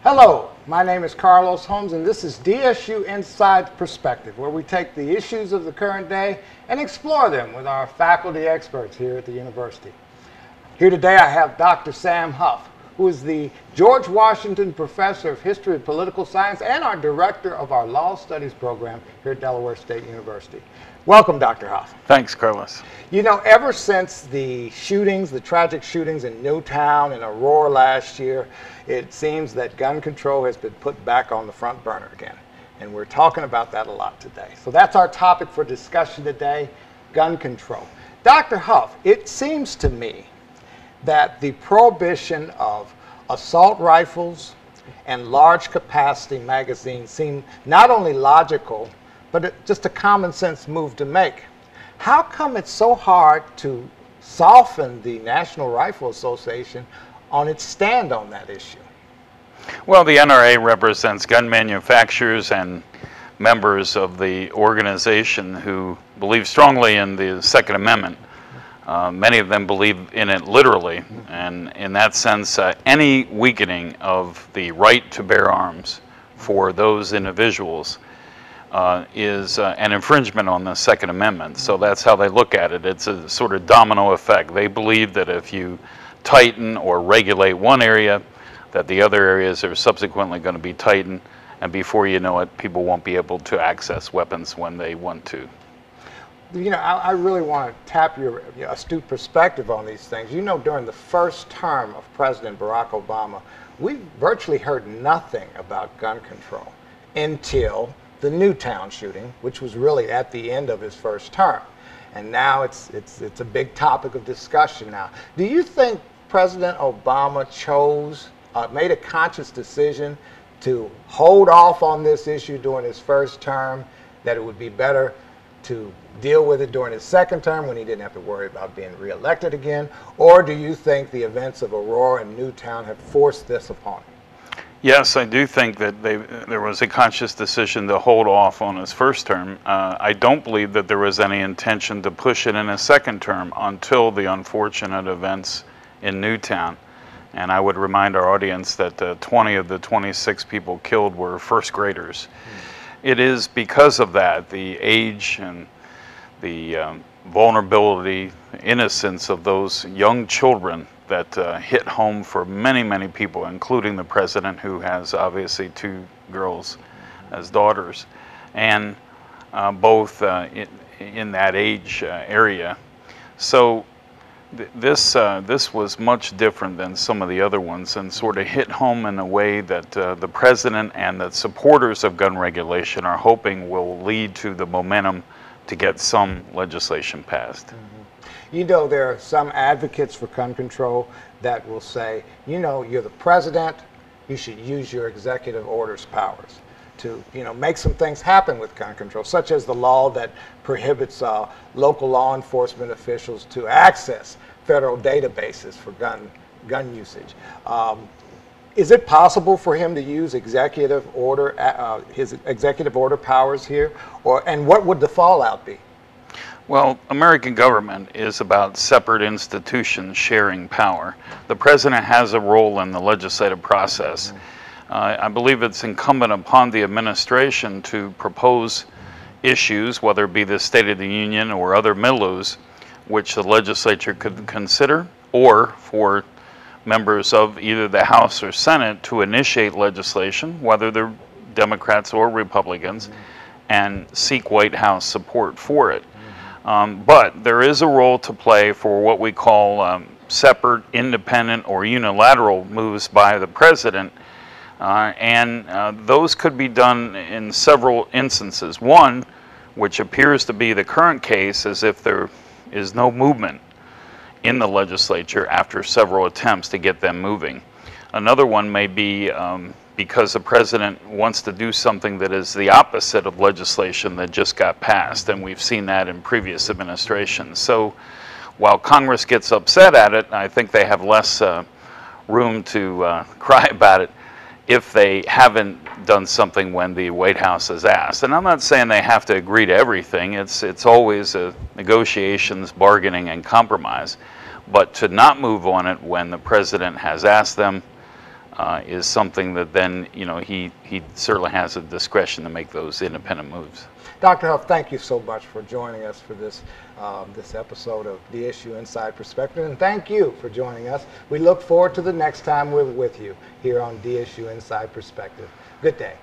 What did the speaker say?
Hello, my name is Carlos Holmes, and this is DSU Inside Perspective, where we take the issues of the current day and explore them with our faculty experts here at the university. Here today I have Dr. Sam Hoff, who is the George Washington Professor of History and Political Science and our Director of our Law Studies program here at Delaware State University. Welcome, Dr. Hoff. Thanks, Carlos. You know, ever since the tragic shootings in Newtown and Aurora last year, it seems that gun control has been put back on the front burner again. And we're talking about that a lot today. So that's our topic for discussion today, gun control. Dr. Hoff, it seems to me that the prohibition of assault rifles and large capacity magazines seem not only logical, but just a common sense move to make. How come it's so hard to soften the National Rifle Association on its stand on that issue? Well, the NRA represents gun manufacturers and members of the organization who believe strongly in the Second Amendment. Many of them believe in it literally, and in that sense, any weakening of the right to bear arms for those individuals is an infringement on the Second Amendment. So that's how they look at it. It's a sort of domino effect. They believe that if you tighten or regulate one area, that the other areas are subsequently going to be tightened, and before you know it, people won't be able to access weapons when they want to. You know, I really want to tap your astute perspective on these things. You know, during the first term of President Barack Obama, we virtually heard nothing about gun control until the Newtown shooting, which was really at the end of his first term. And now it's a big topic of discussion now. Do you think President Obama made a conscious decision to hold off on this issue during his first term, that it would be better to deal with it during his second term when he didn't have to worry about being reelected again? Or do you think the events of Aurora and Newtown have forced this upon him? Yes, I do think that there was a conscious decision to hold off on his first term. I don't believe that there was any intention to push it in a second term until the unfortunate events in Newtown. And I would remind our audience that 20 of the 26 people killed were first graders. It is because of that, the age and the vulnerability, innocence of those young children that hit home for many, many people, including the president, who has obviously two girls as daughters, and both in that age area. So this was much different than some of the other ones, and sort of hit home in a way that the president and the supporters of gun regulation are hoping will lead to the momentum to get some legislation passed. You know, there are some advocates for gun control that will say, you know, you're the president, you should use your executive orders powers to, make some things happen with gun control, such as the law that prohibits local law enforcement officials to access federal databases for gun usage. Is it possible for him to use his executive order powers here, and what would the fallout be? Well, American government is about separate institutions sharing power. The president has a role in the legislative process. I believe it's incumbent upon the administration to propose issues, whether it be the State of the Union or other milieux, which the legislature could consider, or for members of either the House or Senate to initiate legislation, whether they're Democrats or Republicans, and seek White House support for it. But there is a role to play for what we call separate, independent, or unilateral moves by the president, and those could be done in several instances. One, which appears to be the current case, is if there is no movement in the legislature after several attempts to get them moving. Another one may be because the president wants to do something that is the opposite of legislation that just got passed, and we've seen that in previous administrations. So while Congress gets upset at it, I think they have less room to cry about it if they haven't done something when the White House is asked. And I'm not saying they have to agree to everything. It's always negotiations, bargaining, and compromise. But to not move on it when the president has asked them, is something that then, he certainly has the discretion to make those independent moves. Dr. Hoff, thank you so much for joining us for this this episode of DSU Inside Perspective, and thank you for joining us. We look forward to the next time we're with you here on DSU Inside Perspective. Good day.